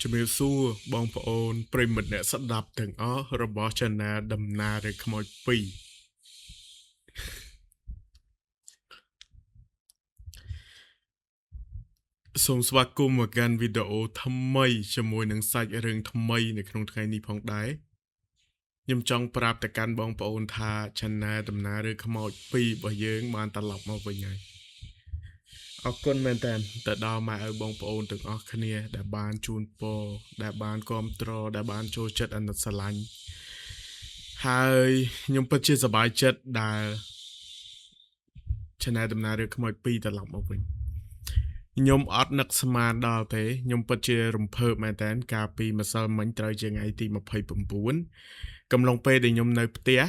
ជំរាបសួរបងប្អូនប្រិមិត្តអ្នកស្ដាប់ទាំងអស់របស់ Channel ដំណើរឬខ្មោច2សូមស្វាគមន៍មកកាន់វីដេអូថ្មីជាមួយនឹងសាច់រឿងថ្មីនៅក្នុងថ្ងៃនេះផងដែរខ្ញុំចង់ប្រាប់ទៅកាន់បងប្អូនថា Channel ដំណើរឬខ្មោច2របស់យើងបានត្រឡប់មកវិញហើយអរគុណមែនតើទៅដល់ម៉ែឪបងប្អូនទាំងអស់គ្នាដែលបានជូនពរដែលបានគាំទ្រដែលបានចូលចិត្តអាណិតស្រឡាញ់ហើយខ្ញុំពិតជាសប្បាយចិត្តដែល Channel ដំណើររឿងខ្មោច2ត្រឡប់មកវិញខ្ញុំអត់នឹកស្មានដល់ទេខ្ញុំពិតជារំភើបមែនតើកាលពីម្សិលមិញត្រូវជាថ្ងៃទី29កំឡុងពេលដែលខ្ញុំនៅផ្ទះ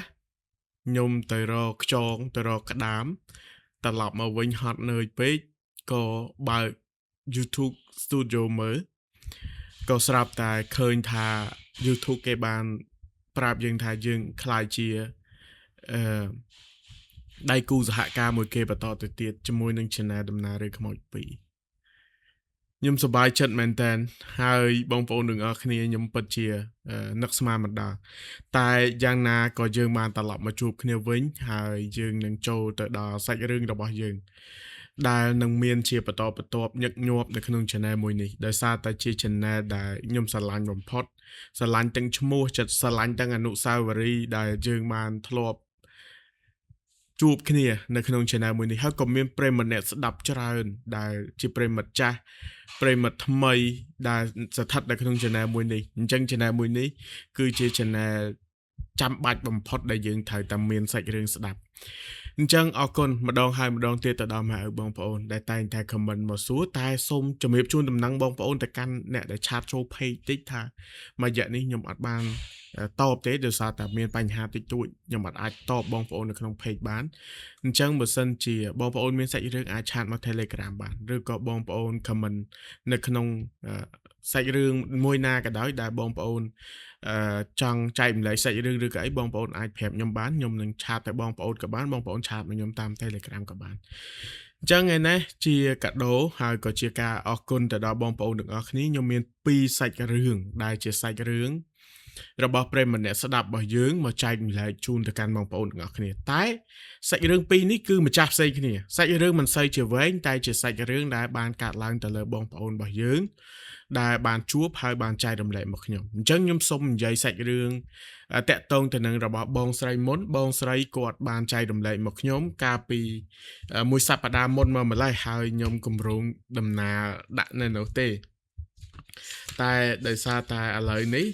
ខ្ញុំទៅរកខ្យងទៅរកក្តាមត្រឡប់មកវិញហត់នឿយពេកក៏បើក YouTube Studio មើលក៏ស្រាប់តែឃើញថា YouTube គេបានប្រាប់យើងថាយើងខ្លាចជាដៃគូសហការមួយគេបន្តទៅទៀតជាមួយនឹង Channel ដំណើររឿងខ្មោច2ខ្ញុំសប្បាយចិត្តមែនតើហើយបងប្អូនទាំងអស់គ្នាខ្ញុំពិតជានឹកស្មានមិនដល់តែយ៉ាងណាក៏យើងបានត្រឡប់មកជួបគ្នាវិញហើយយើងនឹងចូលទៅដល់សាច់រឿងរបស់យើងដែលនឹងមានជាបន្តបន្ទាប់ញឹកញាប់នៅក្នុង Channel មួយនេះដោយសារតែជា Channel ដែលខ្ញុំស្រឡាញ់បំផុតស្រឡាញ់ទាំងឈ្មោះចិត្តស្រឡាញ់ទាំងអនុស្សាវរីយ៍ដែលយើងបានធ្លាប់ជួបគ្នានៅក្នុង Channel មួយនេះហើយក៏មានប្រិយមិត្តអ្នកស្ដាប់ច្រើនដែលជាប្រិយមិត្តចាស់ប្រិយមិត្តថ្មីដែលស្ថិតនៅក្នុង Channel មួយនេះអញ្ចឹង Channel មួយនេះគឺជា Channel ចាំបាច់បំផុតដែលយើងត្រូវតែមានសាច់រឿងស្ដាប់អញ្ចឹងអរគុណម្ដងហើយម្ដងទៀតទៅដល់ម៉ែឪបងប្អូនដែលតែងតែ comment មកសួរតែសូមជំរាបជូនដំណឹងបងប្អូនទៅកាន់អ្នកដែលឆាតចូល page តិចថាមួយរយៈនេះខ្ញុំអត់បានតបទេដោយសារតែមានបញ្ហាតិចតួចខ្ញុំអត់អាចតបបងប្អូននៅក្នុង page បានអញ្ចឹងបើសិនជាបងប្អូនមានសាច់រឿងអាចឆាតមក Telegram បានឬក៏បងប្អូន comment នៅក្នុងសាច់រឿងមួយណាក៏ដោយដែលបងប្អូនចង់ចែកម្លែកសាច់រឿងឬក៏អីបងប្អូនអាចប្រាប់ខ្ញុំបានខ្ញុំនឹងឆាតទៅបងប្អូនក៏បានបងប្អូនឆាតមកខ្ញុំតាម Telegram ក៏បានអញ្ចឹងឯនេះជាកាដូហើយក៏ជាការអរគុណទៅដល់បងប្អូនទាំងអស់គ្នាខ្ញុំមាន2សាច់រឿងដែលជាសាច់រឿងរបស់ប្រិយមិត្តអ្នកស្ដាប់របស់យើងមកចែកម្លែកជូនទៅកាន់បងប្អូនទាំងអស់គ្នាតែសាច់រឿង2នេះគឺម្ចាស់ផ្សេងគ្នាសាច់រឿងមិនសូវជាវែងតែជាសាច់រឿងដែលបានកាត់ឡើងទៅលើបងប្អូនរបស់យើងដែលបានជួបហើយបានចែករំលែកមកខ្ញុំអញ្ចឹងខ្ញុំសូមនិយាយសាច់រឿងតាក់ទងទៅនឹងរបស់បងស្រីមុនបងស្រីគាត់បានចែករំលែកមកខ្ញុំកាលពីមួយសប្តាហ៍មុនមកម្លេះហើយខ្ញុំគម្រោងដំណើរដាក់នៅនោះទេតែដោយសារតែឥឡូវនេះ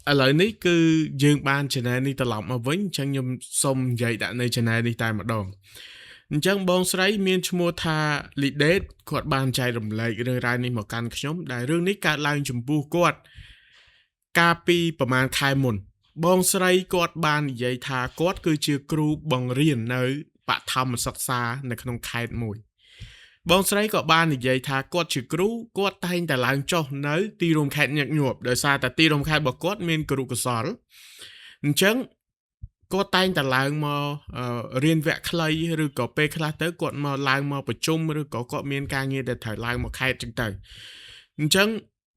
ឥឡូវនេះគឺយើងបាន channel នេះត្រឡប់មកវិញអញ្ចឹងខ្ញុំសូមនិយាយដាក់នៅ channel នេះតែម្ដងអញ្ចឹងបងស្រីមានឈ្មោះថា Lidet គាត់បានចែករំលែករឿងរ៉ាវនេះមកកាន់ខ្ញុំដែលរឿងនេះកើតឡើងចំពោះគាត់កាលពីប្រហែលខែមុនបងស្រីគាត់បាននិយាយថាគាត់គឺជាគ្រូបង្រៀននៅបឋមសិក្សានៅក្នុងខេត្តមួយបងស្រីក៏បាននិយាយថាគាត់ជាគ្រូគាត់តែងតែឡើងចុះនៅទីរួមខេត្តញឹកញាប់ដោយសារតែទីរួមខេត្តរបស់គាត់មានគ្រូកុសលអញ្ចឹងគាត់តែងតែឡើងមករៀនវគ្គខ្លីឬក៏ពេលខ្លះទៅគាត់មកឡើងមកប្រជុំឬក៏គាត់មានការងារដែលត្រូវឡើងមកខេត្តចឹងទៅអញ្ចឹង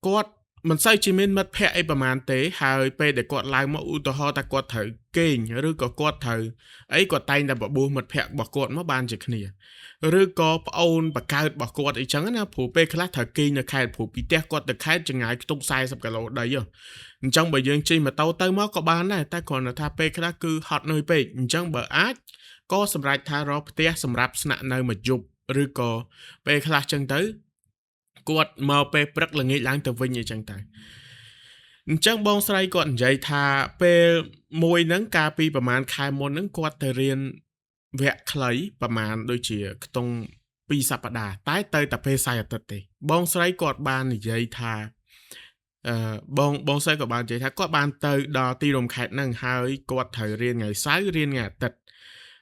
គាត់មិនសូវជាមានមិត្តភ័ក្តិអីប្រហែលទេហើយពេលដែលគាត់ឡើងមកឧទាហរណ៍ថាគាត់ត្រូវគេងឬក៏គាត់ត្រូវអីគាត់តែងតែបបួសមិត្តភ័ក្តិរបស់គាត់មកបានជាគ្នាឬក៏ប្អូនបកើតរបស់គាត់អីចឹងណាព្រោះពេលខ្លះត្រូវគេងនៅខេត្តព្រោះពីផ្ទះគាត់ទៅខេត្តចម្ងាយខ្ទង់40គីឡូដីអញ្ចឹងបើយើងជិះម៉ូតូទៅមកក៏បានដែរតែគ្រាន់តែថាពេលខ្លះគឺហត់នឿយពេកអញ្ចឹងបើអាចក៏សម្រេចថារកផ្ទះសម្រាប់ស្នាក់នៅមួយយប់ឬក៏ពេលខ្លះចឹងទៅគាត់មកពេលព្រឹកល្ងាចឡើងទៅវិញអីចឹងទៅអញ្ចឹងបងស្រីគាត់និយាយថាពេលមួយហ្នឹងកាលពីប្រហែលខែមុនហ្នឹងគាត់ទៅរៀនវគ្គខ្លីប្រហែលដូចជាខ្ទង់2សប្តាហ៍តែទៅតែពេលសៅរ៍អាទិត្យទេបងស្រីគាត់បាននិយាយថាបងស្រីក៏បាននិយាយថាគាត់បានទៅដល់ទីរួមខេត្តហ្នឹងហើយគាត់ត្រូវរៀនថ្ងៃសៅរ៍រៀនថ្ងៃអាទិត្យ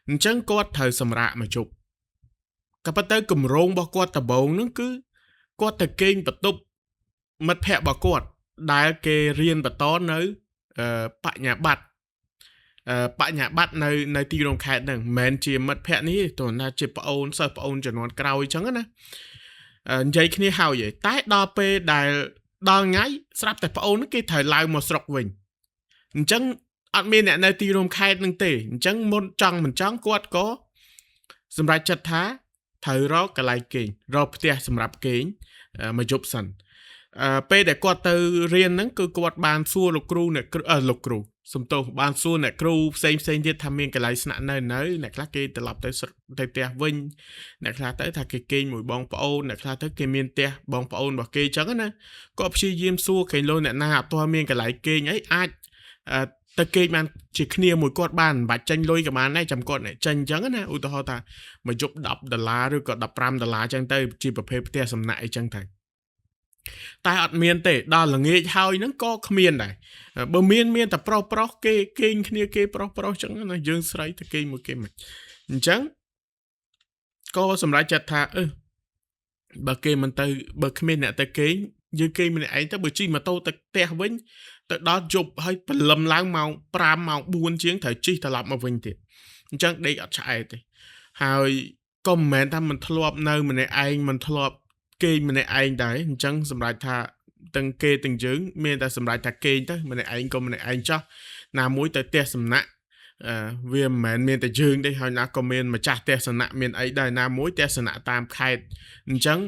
អញ្ចឹងគាត់ត្រូវសម្រាកមកជប់ក៏ប៉ុន្តែគម្រោងរបស់គាត់ដំបូងហ្នឹងគឺគាត់ទៅគេងបន្ទប់មិត្តភ័ក្តិរបស់គាត់ដែលគេរៀនបន្តនៅបញ្ញាបត្រ បញ្ញាបត្រនៅទីរួមខេត្តហ្នឹងមិនមែនជាមិត្តភ័ក្ដិនេះទេតើណាជាប្អូនសិស្សប្អូនជំនាន់ក្រោយអញ្ចឹងណានិយាយគ្នាហើយតែដល់ពេលដែលដល់ថ្ងៃស្រាប់តែប្អូនគេត្រូវឡើងមកស្រុកវិញអញ្ចឹងអត់មានអ្នកនៅទីរួមខេត្តនឹងទេអញ្ចឹងមុនចង់មិនចង់គាត់ក៏សម្រាប់ចិត្តថាត្រូវរកកន្លែងគេងរកផ្ទះសម្រាប់គេងមកយប់សិនពេលដែលគាត់ទៅរៀនហ្នឹងគឺគាត់បានសួរលោកគ្រូលោកគ្រូសំទោសបានសួរអ្នកគ្រូផ្សេងទៀតថាមានកន្លែងស្នាក់នៅអ្នកខ្លះគេត្រឡប់ទៅផ្ទះវិញអ្នកខ្លះទៅថាគេគេងមួយបងប្អូនអ្នកខ្លះទៅគេមានផ្ទះបងប្អូនរបស់គេអញ្ចឹងណាគាត់ព្យាយាមសួរគេលោអ្នកណាអត់ទាន់មានកន្លែងគេងអីអាចទៅគេងបានជាគ្នាមួយគាត់បានមិនបាច់ចាញ់លុយក៏បានដែរចាំគាត់អ្នកចាញ់អញ្ចឹងណាឧទាហរណ៍ថាមកយប់$10ឬក៏$15អញ្ចឹងទៅជាប្រភេទផ្ទះសំណាក់អីចឹងទៅតែអត់មានទេដល់ល្ងាចហើយហ្នឹងក៏គ្មានដែរបើមានតែប្រុសគេគេងគ្នាគេប្រុសអញ្ចឹងណាយើងស្រីទៅគេងមួយគេមិនអញ្ចឹងក៏សម្រេចចិត្តថាបើគេមិនទៅបើគ្មានអ្នកទៅគេងយើងគេងម្នាក់ឯងទៅបើជិះម៉ូតូទៅផ្ទះវិញទៅដល់យប់ហើយព្រលឹមឡើងម៉ោង5ម៉ោង4ជាងត្រូវជិះត្រឡប់មកវិញទៀតអញ្ចឹងដេកអត់ឆ្អែតទេហើយក៏មិនមែនថាមិនធ្លាប់នៅម្នាក់ឯងមិនធ្លាប់គេងម្នាក់ឯងដែរអញ្ចឹងសម្រាប់ថាទាំងគេទាំងយើងមានតែសម្រាប់ថាគេងទៅម្នាក់ឯងក៏ម្នាក់ឯងចោះណាមួយទៅផ្ទះសំណាក់វាមិនមែនមានតែយើងទេហើយណាក៏មានម្ចាស់ផ្ទះសំណាក់មានអីដែរណាមួយផ្ទះសំណាក់តាមខេត្តអញ្ចឹង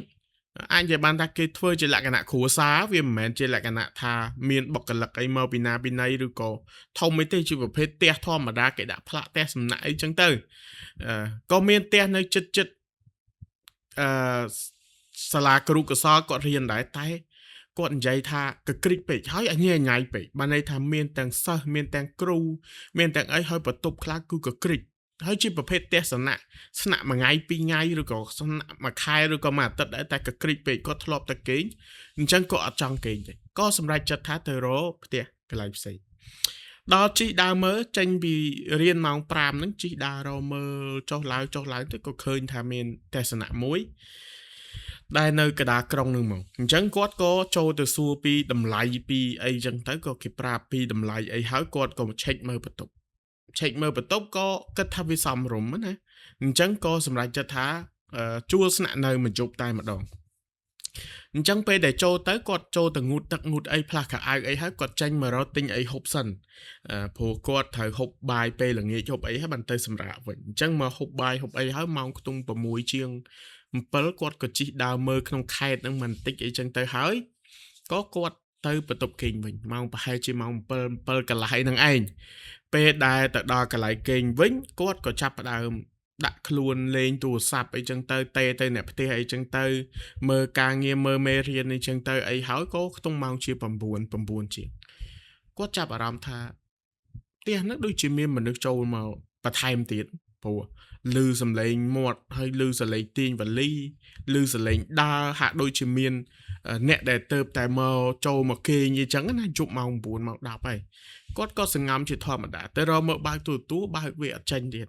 អាចនិយាយបានថាគេធ្វើជាលក្ខណៈគ្រួសារវាមិនមែនជាលក្ខណៈថាមានបុគ្គលិកអីមកពីណាពីណីឬក៏ធំអីទេជាប្រភេទផ្ទះធម្មតាគេដាក់ផ្លាកផ្ទះសំណាក់អីចឹងទៅក៏មានផ្ទះនៅចិត្តសាលាគ្រូកសលគាត់រៀនដែរតែគាត់និយាយថាកក្រិចពេកហើយអញញ៉ៃពេកបានន័យថាមានទាំងសិស្សមានទាំងគ្រូមានទាំងអីហើយបន្ទប់ខ្លះគឺកក្រិចហើយជាប្រភេទផ្ទះសំណាក់ស្នាក់មួយថ្ងៃពីរថ្ងៃឬក៏ស្នាក់មួយខែឬក៏មួយអាទិត្យដែរតែកក្រិចពេកគាត់ធ្លាប់តែគេងអញ្ចឹងគាត់អត់ចង់គេងទេក៏សម្រេចចិត្តថាទៅរកផ្ទះកន្លែងផ្សេងដល់ជិះដើរមើលចេញពីរៀនម៉ោង5ហ្នឹងជិះដើររមើលចុះឡើងទៅក៏ឃើញថាមានផ្ទះសំណាក់មួយដែលនៅកណ្ដាលក្រុងនឹងមកអញ្ចឹងគាត់ក៏ចូលទៅសួរពីតម្លៃពីអីចឹងទៅក៏គេប្រាប់ពីតម្លៃអីហើយគាត់ក៏ឆែកមើលបន្ទប់ក៏គិតថាវាសមរម្យណាអញ្ចឹងក៏សម្រេចចិត្តថាជួលស្នាក់នៅមួយយប់តែម្ដងអញ្ចឹងពេលដែលចូលទៅគាត់ចូលទៅងូតទឹកងូតអីផ្លាស់កៅអៅអីហើយគាត់ចេញមករកទិញអីហូបសិនព្រោះគាត់ត្រូវហូបបាយពេលល្ងាចហូបអីហើយបានទៅសម្រាកវិញអញ្ចឹងមកហូបបាយហូបអីហើយម៉ោងខ្ទង់6ជាង7គាត់ក៏ជិះដើរមើលក្នុងខេត្តហ្នឹងមិនតិចអីចឹងទៅហើយក៏គាត់ទៅបន្ទប់គេងវិញម៉ោងប្រហែលជាម៉ោង7កន្លះហ្នឹងឯងពេលដែលទៅដល់កន្លែងគេងវិញគាត់ក៏ចាប់ផ្ដើមដាក់ខ្លួនលេងទូរស័ព្ទអីចឹងទៅទៅអ្នកផ្ទះអីចឹងទៅមើលការងារមើលមេរៀនអីចឹងទៅអីហើយក៏ខ្ទង់ម៉ោងជា9ជាងគាត់ចាប់អារម្មណ៍ថាផ្ទះហ្នឹងដូចជាមានមនុស្សចូលមកបន្ថែមទៀតព្រោះឮសំឡេងមាត់ហើយឮសំឡេងទាញវលីឮសំឡេងដើរហាក់ដូចជាមានអ្នកដែលទៅតែមកចូលមកគេងអញ្ចឹងណាជប់ម៉ោង9ម៉ោង10ហើយគាត់ក៏សង្ងំជាធម្មតាទៅរកមើលបើកទូបើកវាអត់ចេញទៀត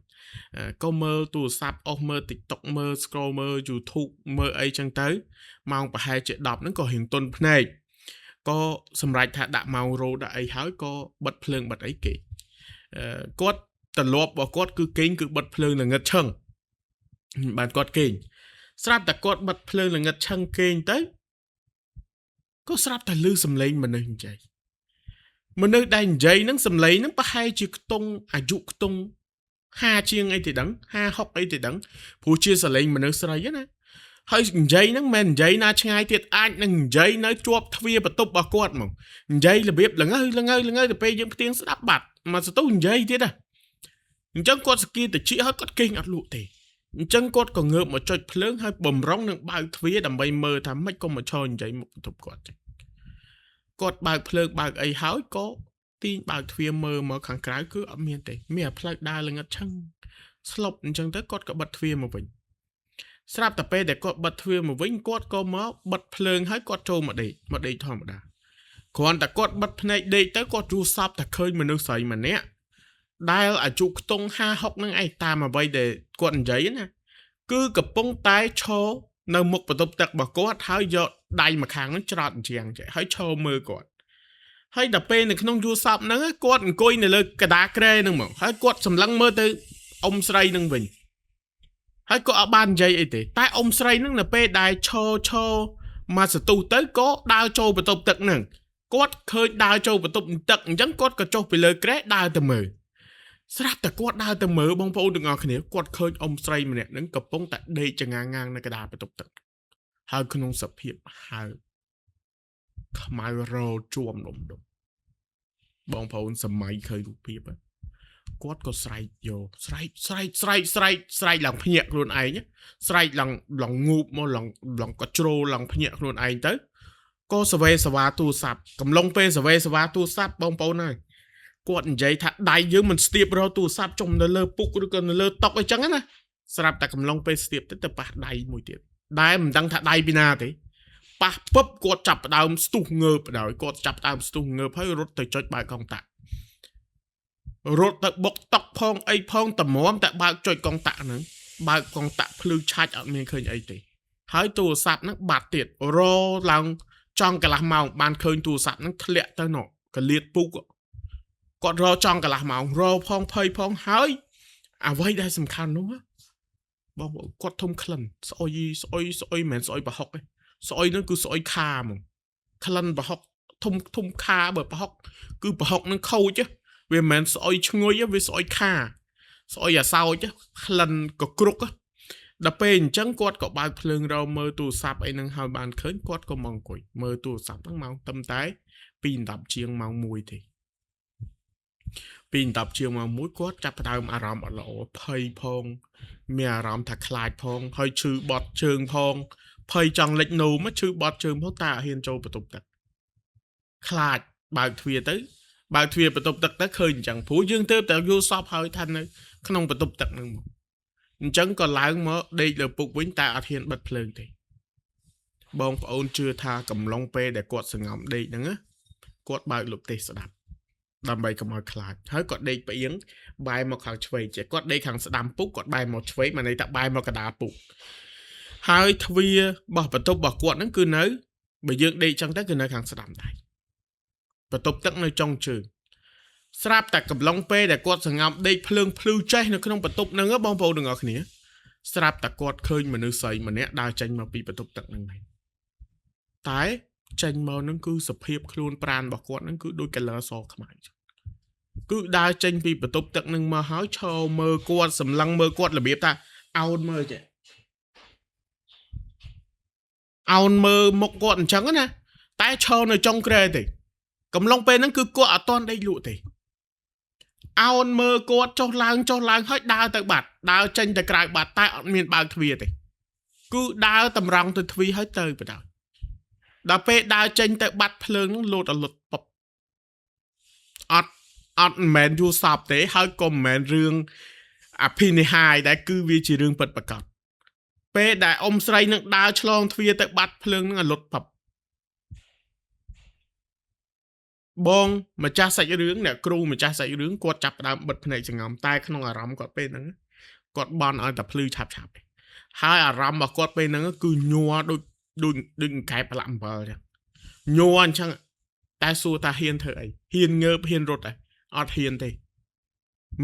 ក៏មើលទូរស័ព្ទអស់មើល TikTok មើល scroll មើល YouTube មើលអីចឹងទៅម៉ោងប្រហែលជា10ហ្នឹងក៏រៀងទន់ភ្នែកក៏សម្រេចថាដាក់ម៉ោងរោដាក់អីហើយក៏បិទភ្លើងបិទអីគេគាត់ទម្លាប់របស់គាត់គឺគេងគឺបិទភ្លើងល្ងឹតឈឹងបានគាត់គេងស្រាប់តែគាត់បិទភ្លើងល្ងឹតឈឹងគេងទៅក៏ស្រាប់តែឮសំឡេងមនុស្សនិយាយដែលនិយាយហ្នឹងសំឡេងហ្នឹងប្រហែលជាខ្ទង់អាយុខ្ទង់50ជាងអីទៅដឹង50 60អីទៅដឹងព្រោះជាសំឡេងមនុស្សស្រីណាហើយនិយាយហ្នឹងមិននិយាយណាឆ្ងាយទៀតអាចនឹងនិយាយនៅជាប់ទ្វារបន្ទប់របស់គាត់មកនិយាយរបៀបល្ងើទៅពេលយើងផ្ទៀងស្ដាប់បាត់មកសន្ទុះនិយាយទៀតណាអញ្ចឹងគាត់ស្គីតិចហើយគាត់គេងអត់លក់ទេអញ្ចឹងគាត់ក៏ងើបមកចុចភ្លើងហើយបំរុងនឹងបើកទ្វារដើម្បីមើលថាម៉េចក៏មកឈរនិយាយមកបន្ទប់គាត់ចឹងគាត់បើកភ្លើងបើកអីហើយក៏ទាញបើកទ្វារមើលមកខាងក្រៅគឺអត់មានទេមានតែផ្លូវដើរល្ងឹតឈឹងស្លុបអញ្ចឹងទៅគាត់ក៏បិទទ្វារមកវិញស្រាប់តែពេលដែលគាត់បិទទ្វារមកវិញគាត់ក៏មកបិទភ្លើងហើយគាត់ចូលមកដេកធម្មតាគ្រាន់តែគាត់បិទភ្នែកដេកទៅគាត់យល់សប្តែឃើញមនុស្សស្រីម្នាក់ដែលអាយុខ្ទង់50 60ហ្នឹងឯងតាមអ្វីដែលគាត់និយាយណាគឺកំពុងតែឈរនៅមុខបន្ទប់ទឹករបស់គាត់ហើយយកដៃម្ខាងហ្នឹងច្រត់អញ្ចឹងហើយឈរមើលគាត់ ហើយដល់ពេលនៅក្នុងយូរសពហ្នឹងគាត់អង្គុយនៅលើកដាក្រែហ្នឹងមកហើយគាត់សម្លឹងមើលទៅអ៊ំស្រីហ្នឹងវិញហើយក៏អត់បាននិយាយអីទេតែអ៊ំស្រីហ្នឹងនៅពេលដែលឈរមកសតុះទៅក៏ដើរចូលបន្ទប់ទឹកហ្នឹងគាត់ឃើញដើរចូលបន្ទប់ទឹកអញ្ចឹងគាត់ក៏ចុះពីលើក្រែដើរទៅមើលស្រាប់តែគាត់ដើរទៅមើលបងប្អូនទាំងអស់គ្នាគាត់ឃើញអ៊ំស្រីម្នាក់ហ្នឹងកំពុងតែដេកចងាងាងនៅកដាបន្ទប់ទឹកហើយក្នុងសភាពហើខ្មៅរោជួមដុំបងប្អូនសម័យឃើញរូបភាពគាត់ក៏ស្រែកយកស្រែកឡើងភ្ញាក់ខ្លួនឯងស្រែកឡើងងូបមកឡើងក៏ជ្រោឡើងភ្ញាក់ខ្លួនឯងទៅក៏សវេសវ៉ាទូរស័ព្ទកំឡុងពេលសវេសវ៉ាទូរស័ព្ទបងប្អូនហើយគាត់និយាយថាដៃយើងមិនស្ទាបរកទូរស័ព្ទចុំនៅលើពុកឬក៏នៅលើតុអីចឹងណាស្រាប់តែកំឡុងពេលស្ទាបទៅប៉ះដៃមួយទៀតដែលមិនដឹងថាដៃពីណាទេប៉ះពឹបគាត់ចាប់ផ្ដើមស្ទុះងើបដល់គាត់ចាប់ផ្ដើមស្ទុះងើបហើយរត់ទៅចុចបើកកុងតាក់រត់ទៅបុកតុកផងអីផងតម្រាំតែបើកចុចកុងតាក់ហ្នឹងបើកកុងតាក់ភ្លឺឆាច់អត់មានឃើញអីទេហើយទូរស័ព្ទហ្នឹងបាត់ទៀតរឡើងចង់កន្លះម៉ោងបានឃើញទូរស័ព្ទហ្នឹងធ្លាក់ទៅនោះកលៀតពុកគាត់រចង់កន្លះម៉ោងរផងភ័យផងហើយអ្វីដែលសំខាន់នោះបងប្អូនគាត់ធំក្លិនស្អុយមិនមែនស្អុយប្រហុកទេស្អុយហ្នឹងគឺស្អុយខាហ្មងក្លិនប្រហុកធំខាបើប្រហុកគឺប្រហុកហ្នឹងខូចវាមិនមែនស្អុយឈ្ងុយវាស្អុយខាស្អុយអាសោចក្លិនកក្រុកដល់ពេលអញ្ចឹងគាត់ក៏បើកភ្លើងរោមើលទូរស័ព្ទអីហ្នឹងហើយបានឃើញគាត់ក៏មកអង្គុយមើលទូរស័ព្ទហ្នឹងម៉ោងត្រឹមតែ 2:10 ជាងម៉ោង 1 ទេ 2:10 ជាងម៉ោង 1គាត់ចាប់ផ្ដើមអារម្មណ៍អត់ល្អភ័យផងមានអារម្មណ៍ថាខ្លាចផងហើយឈឺបត់ជើងផងភ័យចង់លិចនោមឈឺបត់ជើងផងតែអត់ហ៊ានចូលបន្ទប់ទឹកខ្លាចបើកទ្វារទៅបើកទ្វារបន្ទប់ទឹកទៅឃើញអញ្ចឹងព្រោះយើងទៅតែយល់សពហើយថានៅក្នុងបន្ទប់ទឹកហ្នឹងមកអញ្ចឹងក៏ឡើងមកដេកលើពុកវិញតែអត់ហ៊ានបិទភ្លើងទេបងប្អូនជឿថាកំឡុងពេលដែលគាត់សង្ងំដេកហ្នឹងគាត់បើកលោកទេសស្ដាប់ដើម្បីកុំឲ្យខ្លាចហើយគាត់ដេកផ្អៀងបែរមកខាងឆ្វេងចេះគាត់ដេកខាងស្ដាំពុកគាត់បែរមកឆ្វេងមកន័យថាបែរមកកណ្ដាលពុកហើយទ្វាររបស់បន្ទប់របស់គាត់ហ្នឹងគឺនៅបើយើងដេកចឹងទៅគឺនៅខាងស្ដាំដែរបន្ទប់ទឹកនៅចុងជើងស្រាប់តែកំឡុងពេលដែលគាត់សង្ងំដេកភ្លើងភ្លឺចេះនៅក្នុងបន្ទប់ហ្នឹងបងប្អូនទាំងអស់គ្នាស្រាប់តែគាត់ឃើញមនុស្សស្រីម្នាក់ដើរចេញមកពីបន្ទប់ទឹកហ្នឹងដែរតែចេញមកហ្នឹងគឺសភាពខ្លួនប្រាណរបស់គាត់ហ្នឹងគឺដូច color សខ្មៅគឺដើរចេញពីបន្ទប់ទឹកហ្នឹងមកហើយឈរមើលគាត់សម្លឹងមើលគាត់របៀបថាអោនមើលចេះអោនមើលមុខគាត់អញ្ចឹងណាតែឈរនៅចុងក្រែទេកំឡុងពេលហ្នឹងគឺគាត់អត់ទាន់ដេកលក់ទេអោនមើលគាត់ចុះឡើងហើយដើរទៅបាត់ដើរចេញទៅក្រៅបាត់តែអត់មានបើកទ្វារទេគឺដើរតម្រង់ទៅទ្វារហើយទៅបណ្ដោយដល់ពេលដើរចេញទៅបាត់ភ្លើងហ្នឹងលោតអលុតពប់អត់មិនមែនយូរសពទេហើយក៏មិនមែនរឿងអភិនិហាយដែរគឺវាជារឿងពិតប្រាកដពេលដែលអ៊ំស្រីនឹងដើរឆ្លងទ្វារទៅបាត់ភ្លើងហ្នឹងអលុតពប់បងម្ចាស់សាច់រឿងអ្នកគ្រូម្ចាស់សាច់រឿងគាត់ចាប់ផ្ដើមបិទភ្នែកសង្ងំតែក្នុងអារម្មណ៍គាត់ពេលហ្នឹងគាត់បន់ឲ្យតែភ្លឺឆាប់ហើយអារម្មណ៍របស់គាត់ពេលហ្នឹងគឺញ័រដូចកែបប្រឡាក់អំបិលចឹងញ័រអញ្ចឹងតែសួរថាហ៊ានធ្វើអីហ៊ានងើបហ៊ានរត់អត់ហ៊ានទេ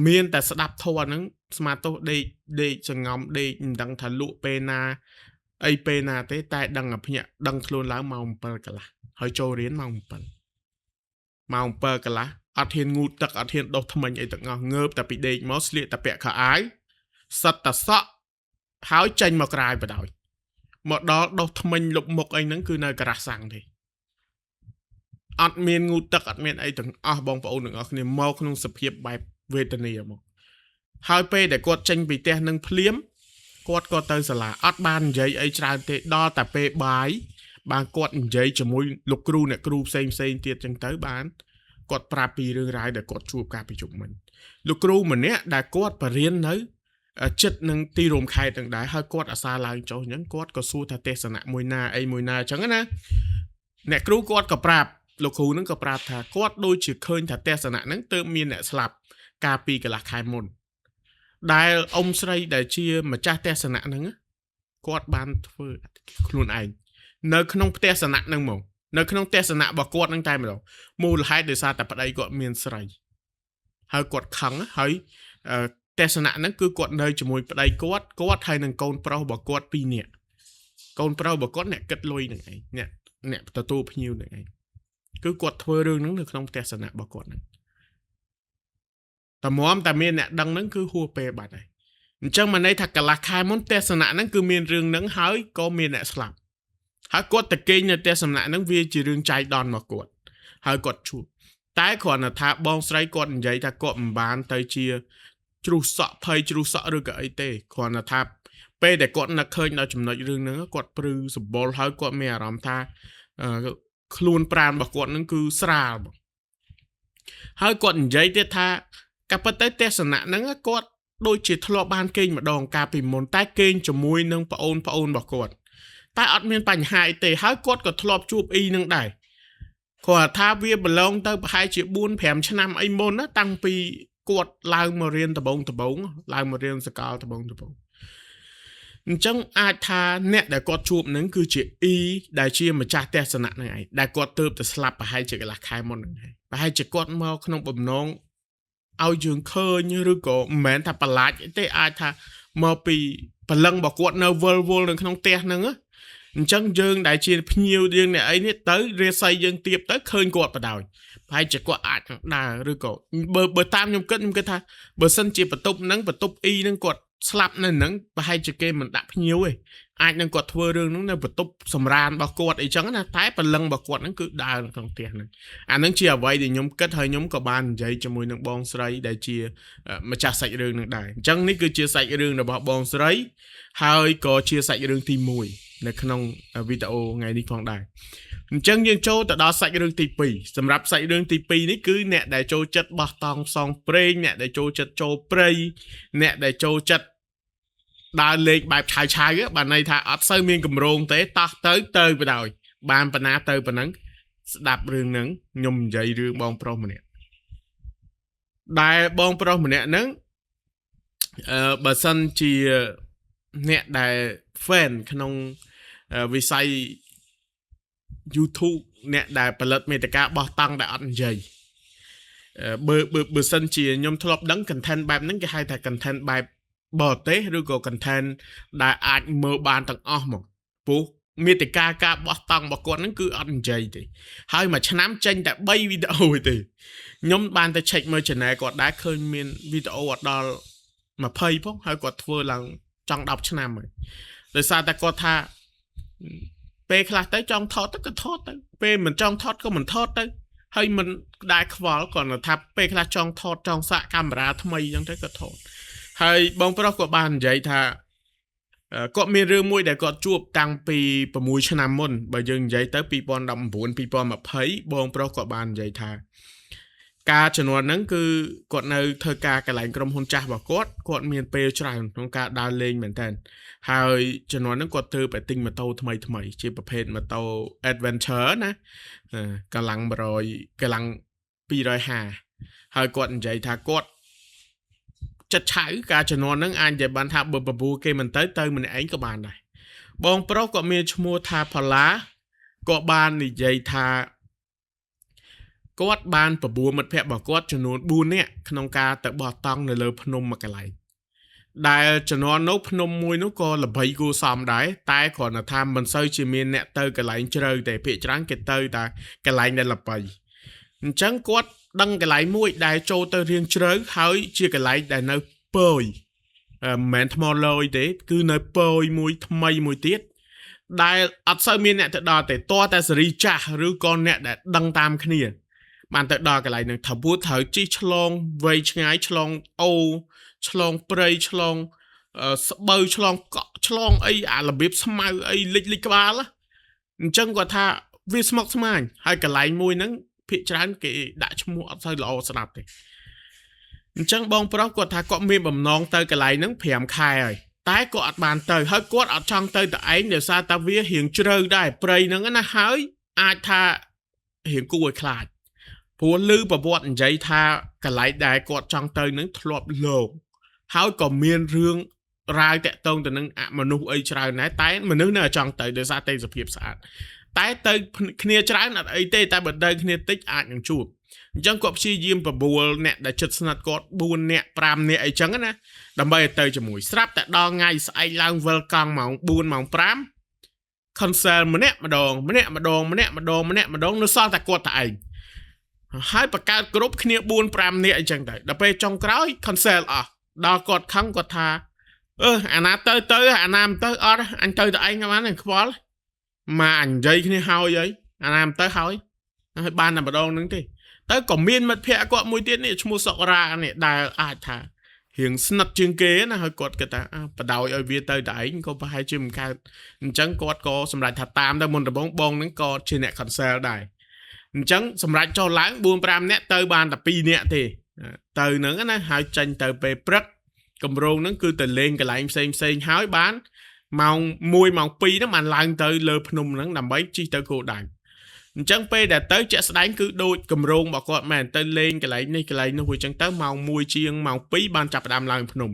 មានតែស្ដាប់ធម៌ហ្នឹងស្មាតោដេកសង្ងំដេកមិនដឹងថាលក់ពេលណាអីពេលណាទេតែដឹងអាភ្ញាក់ដឹងខ្លួនឡើងម៉ោង 7 កន្លះហើយចូលរៀនម៉ោង 7 ម៉ោង 7 កន្លះអត់ហ៊ានងូតទឹកអត់ហ៊ានដុសថ្មិញអីទាំងអស់ងើបតែពីដេកមកស្លៀកតែពាក់ខោអាវសិតតែសក់ហើយចេញមកក្រៅបដ ாய் មកដល់ដុសថ្មិញលុបមុខអីហ្នឹងគឺនៅការ៉ាស់សាំងទេអត់មានងូតទឹកអត់មានអីទាំងអស់បងប្អូនទាំងអស់គ្នាមកក្នុងសភាពបែបវេទនាមកហើយពេលដែលគាត់ចេញពីផ្ទះនឹងភ្លាមគាត់ក៏ទៅសាលាអត់បាននិយាយអីច្រើនទេដល់តែពេលបាយបានគាត់និយាយជាមួយលោកគ្រូអ្នកគ្រូផ្សេងទៀតចឹងទៅបានគាត់ប្រាប់ពីរឿងរ៉ាវដែលគាត់ជួបការប្រជុំមិញលោកគ្រូម្នាក់ដែលគាត់បរៀននៅចិត្តនឹងទីរួមខេត្តទាំងដែរហើយគាត់អាសាឡើងចុះអញ្ចឹងគាត់ក៏សួរថាទេសនៈមួយណាអីមួយណាអញ្ចឹងណាអ្នកគ្រូគាត់ក៏ប្រាប់លោកគ្រូនឹងក៏ប្រាប់ថាគាត់ដូចជាឃើញថាទេសនៈហ្នឹងទើបមានអ្នកស្លាប់កាលពីកន្លះខែមុនដែលអ៊ំស្រីដែលជាម្ចាស់ទេសនៈហ្នឹងគាត់បានធ្វើខ្លួនឯងនៅក្នុងផ្ទះសនៈហ្នឹងមក នៅក្នុងទេសនៈរបស់គាត់នឹងតែម្ដងមូលហេតុដោយសារតែប្តីគាត់មានស្រីហើយគាត់ខឹងហើយទេសនៈហ្នឹងគឺគាត់នៅជាមួយប្តីគាត់ហើយនឹងកូនប្រុសរបស់គាត់2នាក់កូនប្រុសរបស់គាត់អ្នកគិតលុយនឹងឯងអ្នកទទួលភ្ញៀវនឹងឯងគឺគាត់ធ្វើរឿងហ្នឹងនៅក្នុងទេសនៈរបស់គាត់ហ្នឹងតែមានអ្នកដឹងហ្នឹងគឺហួសពេលបាត់ហើយអញ្ចឹងមកន័យថាកន្លះខែមុនទេសនៈហ្នឹងគឺមានរឿងហ្នឹងហើយក៏មានអ្នកស្លាប់ហើយគាត់ទៅគេងនៅទេសនៈហ្នឹងវាជារឿងចៃដន្យរបស់គាត់ហើយគាត់ជួបតែគ្រាន់តែថាបងស្រីគាត់និយាយថាគាត់មិនបានទៅជាជ្រុះសក់ភ័យជ្រុះសក់ឬក៏អីទេគ្រាន់តែថាពេលដែលគាត់នឹកឃើញដល់ចំណុចរឿងហ្នឹងគាត់ព្រឺសម្បុរហើយគាត់មានអារម្មណ៍ថាខ្លួនប្រាណរបស់គាត់ហ្នឹងគឺស្រាលហើយគាត់និយាយទៀតថាកាពិតទៅទេសនៈហ្នឹងគាត់ដូចជាធ្លាប់បានគេងម្ដងកាលពីមុនតែគេងជាមួយនឹងប្អូនរបស់គាត់តែអត់មានបញ្ហាអីទេហើយគាត់ក៏ធ្លាប់ជួបអ៊ីនឹងដែរគាត់ថាវាប្រឡងទៅប្រហែលជា 4-5 ឆ្នាំអីមុនណាតាំងពីគាត់ឡើងមករៀនដំបងឡើងមករៀនសកលដំបងអញ្ចឹងអាចថាអ្នកដែលគាត់ជួបនឹងគឺជាអ៊ីដែលជាម្ចាស់ទេសនៈហ្នឹងឯងដែលគាត់ទើបតែស្លាប់ប្រហែលជាកន្លះខែមុនហ្នឹងឯងប្រហែលជាគាត់មកក្នុងបំណងឲ្យយើងឃើញឬក៏មិនមែនថាប្រឡាចទេអាចថាមកពីព្រលឹងរបស់គាត់នៅវល់នៅក្នុងផ្ទះហ្នឹងអញ្ចឹងយើងដែលជាភ្ញៀវយើងអ្នកអីនេះទៅរាសីយើងទៀបទៅឃើញគាត់បដ ாய் ប្រហែលជាគាត់អាចដើរឬក៏បើតាមខ្ញុំគិតថាបើសិនជាបន្ទប់អ៊ីហ្នឹងគាត់ស្លាប់នៅហ្នឹងប្រហែលជាគេមិនដាក់ភ្ញៀវទេអាចនឹងគាត់ធ្វើរឿងហ្នឹងនៅបន្ទប់សម្រានរបស់គាត់អីចឹងណាតែព្រលឹងរបស់គាត់ហ្នឹងគឺដើរនៅក្នុងផ្ទះហ្នឹងអាហ្នឹងជាអ្វីដែលខ្ញុំគិតហើយខ្ញុំក៏បាននិយាយជាមួយនឹងបងស្រីដែលជាម្ចាស់សាច់រឿងហ្នឹងដែរអញ្ចឹងនេះគឺជាសាច់រឿងរបស់បងស្រីហើយក៏ជាសាច់រឿងទី1នៅក្នុងវីដេអូថ្ងៃនេះផងដែរអញ្ចឹងយើងចូលទៅដល់សាច់រឿងទី2សម្រាប់សាច់រឿងទី2នេះគឺអ្នកដែលចូលចិត្តបោះតង់ផ្សងព្រេងអ្នកដែលចូលចិត្តចូលព្រៃអ្នកដែលចូលចិត្តដើរលេងបែបឆាយបានន័យថាអត់សូវមានកម្រងទេតោះទៅបដ ாய் បានប៉ុណ្ណាទៅប៉ុណ្ណឹងស្ដាប់រឿងហ្នឹងខ្ញុំនិយាយរឿងបងប្រុសម្នាក់ដែលបងប្រុសម្នាក់ហ្នឹងបើសិនជាអ្នកដែល fan ក្នុងវិស័យ YouTube អ្នកដែលផលិតមេតិកាបោះតង់ដែលអត់និយាយបើសិនជាខ្ញុំធ្លាប់ដឹង content បែបហ្នឹងគេហៅថា content បែបបរទេសឬក៏ content ដែលអាចមើលបានទាំងអស់មកព្រោះមេតិកាការបោះតង់របស់គាត់ហ្នឹងគឺអត់និយាយទេហើយមួយឆ្នាំចេញតែ3វីដេអូទេខ្ញុំបានទៅ check មើល channel គាត់ដែរឃើញមានវីដេអូអត់ដល់20ផងហើយគាត់ធ្វើឡើងចង់10ឆ្នាំហើយដោយសារតែគាត់ថាពេលខ្លះទៅចង់ថតទៅក៏ថតទៅពេលមិនចង់ថតក៏មិនថតទៅហើយមិនដែរខ្វល់គាត់ថាពេលខ្លះចង់ថតចង់សាកកាមេរ៉ាថ្មីអញ្ចឹងទៅក៏ថតហើយបងប្រុសក៏បាននិយាយថាគាត់មានរឿងមួយដែលគាត់ជួបតាំងពី6ឆ្នាំមុនបើយើងនិយាយទៅ2019 2020បងប្រុសគាត់បាននិយាយថាការជំនាន់ហ្នឹងគឺគាត់នៅធ្វើការកន្លែងក្រុមហ៊ុនចាស់របស់គាត់មានពេលច្រើនក្នុងការដើរលេងមែនតើហើយជំនាន់ហ្នឹងគាត់ទើបតែទិញម៉ូតូថ្មីជាប្រភេទម៉ូតូ Adventure ណាកម្លាំង100កម្លាំង250ហើយគាត់និយាយថាគាត់ចិត្តឆៅការជំនាន់ហ្នឹងអាចនិយាយបានថាបើបបួលគេមិនទៅម្នាក់ឯងក៏បានដែរបងប្រុសគាត់មានឈ្មោះថាផល្លាគាត់បាននិយាយថាគាត់បានបបួលមិត្តភក្តិរបស់គាត់ចំនួន4នាក់ក្នុងការទៅបោះតង់នៅលើភ្នំមួយកន្លែងដែលចំនួននោះភ្នំមួយនោះក៏ល្បីគួរសមដែរតែគ្រាន់តែថាមិនសូវជាមានអ្នកទៅកន្លែងជ្រៅទេភាគច្រើនគេទៅតែកន្លែងដែលល្បីអញ្ចឹងគាត់ដឹងកន្លែងមួយដែលចូលទៅរៀងជ្រៅហើយជាកន្លែងដែលនៅពយមិនមែនថ្មលយទេគឺនៅពយមួយថ្មីមួយទៀតដែលអត់សូវមានអ្នកទៅដល់ទេតើតែសេរីចាស់ឬក៏អ្នកដែលដឹងតាមគ្នាបានទៅដល់កន្លែងហ្នឹងថាពួកត្រូវជិះឆ្លងវែងឆ្ងាយឆ្លងអូឆ្លងព្រៃឆ្លងស្បូវឆ្លងកក់ឆ្លងអីអារបៀបស្មៅអីលិចក្បាលអញ្ចឹងគាត់ថាវាស្មុគស្មាញហើយកន្លែងមួយហ្នឹងភាគច្រើនគេដាក់ឈ្មោះអត់សូវល្អស្ដាប់ទេអញ្ចឹងបងប្រុសគាត់ថាគាត់មានបំណងទៅកន្លែងហ្នឹង5ខែហើយតែគាត់អត់បានទៅហើយគាត់អត់ចង់ទៅតែឯងដោយសារតែវារៀងជ្រៅដែរព្រៃហ្នឹងណាហើយអាចថារៀងគួរឲ្យខ្លាចព្រោះឮប្រវត្តិនិយាយថាកន្លែងដែលគាត់ចង់ទៅនឹងធ្លាប់លោកហើយក៏មានរឿងរាវតាក់ទងទៅនឹងអមនុស្សអីច្រើនដែរតែមនុស្សនៅចង់ទៅដោយសារតែសភាពស្អាត តែទៅគ្នាច្រើនអត់អីទេតែបើទៅគ្នាតិចអាចនឹងជួបអញ្ចឹងគាត់ព្យាយាមបបួលអ្នកដែលចិត្តស្និទ្ធគាត់4នាក់5នាក់អីចឹងណាដើម្បីឲ្យទៅជាមួយស្រាប់តែដល់ថ្ងៃស្អែកឡើងវិលកង់ម៉ោង4ម៉ោង5 cancel ម្នាក់ម្ដងនៅសល់តែគាត់តែឯងហើយបង្កើតក្រុមគ្នា4 5នាក់អីចឹងទៅដល់ពេលចុងក្រោយ cancel អស់ដល់គាត់ខឹងគាត់ថាអាណាទៅអាណាមិនទៅអត់អញទៅតែឯងបានខ្វល់មកអញនិយាយគ្នាហើយអាណាមិនទៅហើយបានតែម្ដងហ្នឹងទេទៅក៏មានមិត្តភក្តិគាត់មួយទៀតនេះឈ្មោះសុករ៉ានេះដែលអាចថារៀងស្និទ្ធជាងគេណាហើយគាត់គិតថាបដ ாய் ឲ្យវាទៅតែឯងក៏ប្រហែលជាមិនកើតអញ្ចឹងគាត់ក៏សម្រេចថាតាមទៅមុនដំបូងបងហ្នឹងក៏ជាអ្នក cancel ដែរអញ្ចឹងសម្រេចចុះឡើង4 5នាក់ទៅបានតែ2នាក់ទេទៅហ្នឹងណាហើយចាញ់ទៅពេលព្រឹកកម្រងហ្នឹងគឺទៅលេងកន្លែងផ្សេងហើយបានម៉ោង1ម៉ោង2ហ្នឹងបានឡើងទៅលើភ្នំហ្នឹងដើម្បីជិះទៅគោដៅអញ្ចឹងពេលដែលទៅជាក់ស្ដែងគឺដូចកម្រងរបស់គាត់មែនទៅលេងកន្លែងនេះកន្លែងនោះអញ្ចឹងទៅម៉ោង1ជាងម៉ោង2បានចាប់ផ្ដើមឡើងភ្នំ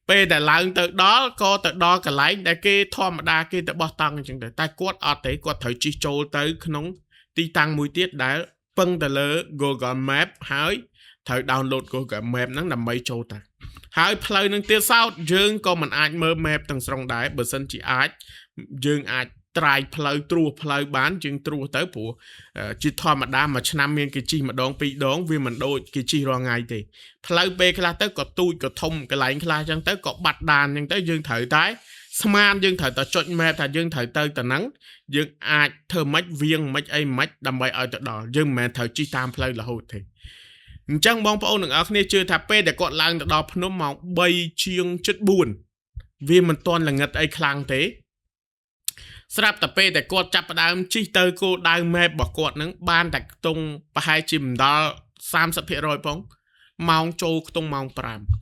ពេលដែលឡើងទៅដល់ក៏ទៅដល់កន្លែងដែលគេធម្មតាគេទៅបោះតង់អញ្ចឹងទៅតែគាត់អត់ទេគាត់ត្រូវជិះចូលទៅក្នុងទីតាំងមួយទៀតដែលពឹងទៅលើ Google Map ហើយត្រូវ download Google Map ហ្នឹងដើម្បីចូលទៅហើយផ្លូវនឹងទៀតសោតយើងក៏មិនអាចមើល map ទាំងស្រុងដែរបើសិនជាយើងអាចត្រាយផ្លូវត្រួសផ្លូវបានយើងត្រួសទៅព្រោះជាធម្មតាមួយឆ្នាំមានគេជិះម្ដង2ដងវាមិនដូចគេជិះរាល់ថ្ងៃទេផ្លូវពេលខ្លះទៅក៏ទូចក៏ធំកន្លែងខ្លះអញ្ចឹងទៅក៏បាត់ដានអញ្ចឹងទៅយើងត្រូវតែស្មានយើងត្រូវតែចុច map ថាយើងត្រូវទៅហ្នឹងយើងអាចធ្វើម៉េចវៀងម៉េចអីម៉េចដើម្បីឲ្យទៅដល់យើងមិនមែនត្រូវជិះតាមផ្លូវរហូតទេអញ្ចឹងបងប្អូនទាំងអស់គ្នាជឿថាពេលដែលគាត់ឡើងទៅដល់ភ្នំម៉ោង3ជាង7វាមិនទាន់ល្ងិតអីខ្លាំងទេស្រាប់តែពេលដែលគាត់ចាប់ផ្ដើមជិះទៅគោលដៅ map របស់គាត់ហ្នឹងបានតែខ្ទង់ប្រហែលជាមិនដល់ 30% ផងម៉ោងចូលខ្ទង់ម៉ោង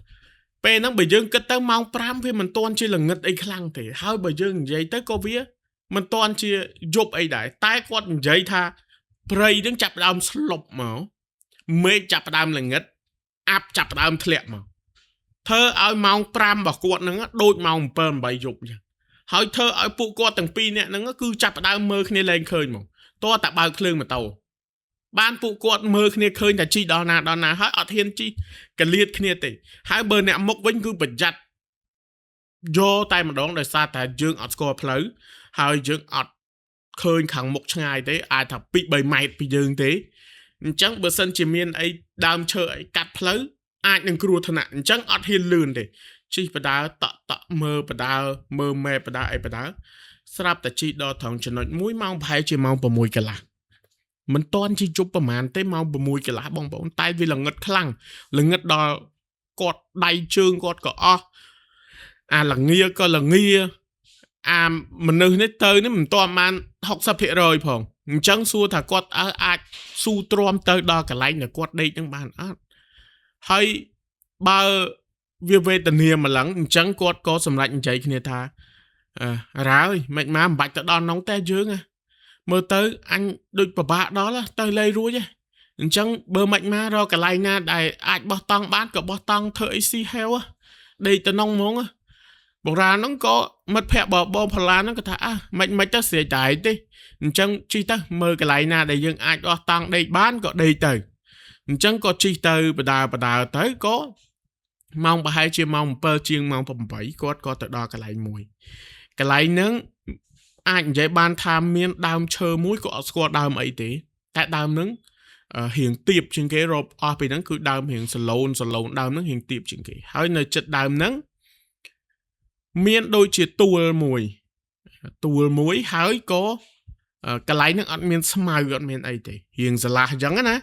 5ពេលហ្នឹងបើយើងគិតទៅម៉ោង5វាមិនទាន់ជាល្ងិតអីខ្លាំងទេហើយបើយើងនិយាយទៅក៏វាមិនទាន់ជាយប់អីដែរតែគាត់និយាយថាព្រៃហ្នឹងចាប់ផ្ដើមស្លុបមកមេឃចាប់ផ្ដើមល្ងិតអាប់ចាប់ផ្ដើមធ្លាក់មកធ្វើឲ្យម៉ោង5របស់គាត់ហ្នឹងដូចម៉ោង7 8យប់អញ្ចឹងហើយធ្វើឲ្យពួកគាត់ទាំងពីរនាក់ហ្នឹងគឺចាប់ផ្ដើមមើលគ្នាលែងឃើញមកតោះតែបើកភ្លើងម៉ូតូបានពួកគាត់មើលគ្នាឃើញតែជិះដល់ណាហើយអត់ហ៊ានជិះកលៀតគ្នាទេហើយបើអ្នកមុខវិញគឺប្រយ័ត្នយកតែម្ដងដោយសារតែយើងអត់ស្គាល់ផ្លូវហើយយើងអត់ឃើញខាងមុខឆ្ងាយទេអាចថា 2-3 ម៉ែត្រពីយើងទេអញ្ចឹងបើសិនជាមានអីដើមឈើអីកាត់ផ្លូវអាចនឹងគ្រោះថ្នាក់អញ្ចឹងអត់ហ៊ានលឿនទេជិះបដាតក់មើលបដាមើល map បដាអីបដាស្រាប់តែជិះដល់ត្រង់ចំណុច1ម៉ោងប្រហែលជាម៉ោង6កន្លះមិនតាន់ជិះជប់ប្រហែលទេម៉ោង6កន្លះបងប្អូនតែវាល្ងិតខ្លាំងល្ងិតដល់គាត់ដៃជើងគាត់ក៏អស់អាល្ងាក៏ល្ងាអាមនុស្សនេះទៅនេះមិនតាន់បាន 60% ផងអញ្ចឹងសួរថាគាត់អាចស៊ូទ្រាំទៅដល់កន្លែងដែលគាត់ដេកនឹងបានអត់ហើយបើវាវេទនាម្លឹងអញ្ចឹងគាត់ក៏សម្រេចនិយាយគ្នាថារ៉ាអើយមិនមកបាច់ទៅដល់នោះតែយើងមើលទៅអញដូចពិបាកដល់ទៅលេរួចហ៎អញ្ចឹងបើមិនមករកកន្លែងណាដែលអាចបោះតង់បានក៏បោះតង់ធ្វើអីស៊ីហេវដេកទៅនងហ្មងបុរាណហ្នឹងក៏មិត្តភក្តិបងផល្លាហ្នឹងក៏ថាមិនទៅស្រីតែទេអញ្ចឹងជិះទៅមើលកន្លែងណាដែលយើងអាចបោះតង់ដេកបានក៏ដេកទៅអញ្ចឹងក៏ជិះទៅបដាទៅក៏ម៉ោងប្រហែលជាម៉ោង7ជាងម៉ោង8គាត់ក៏ទៅដល់កន្លែងមួយកន្លែងហ្នឹងអាចនិយាយបានថាមានដើមឈើមួយក៏អត់ស្គាល់ដើមអីទេតែដើមហ្នឹងរៀងទៀបជាងគេរកអស់ពីហ្នឹងគឺដើមរៀងសឡូនដើមហ្នឹងរៀងទៀបជាងគេហើយនៅចិត្តដើមហ្នឹងមានដូចជាទួលមួយហើយក៏កន្លែងហ្នឹងអត់មានស្មៅអត់មានអីទេរៀងស្រឡះអញ្ចឹងណា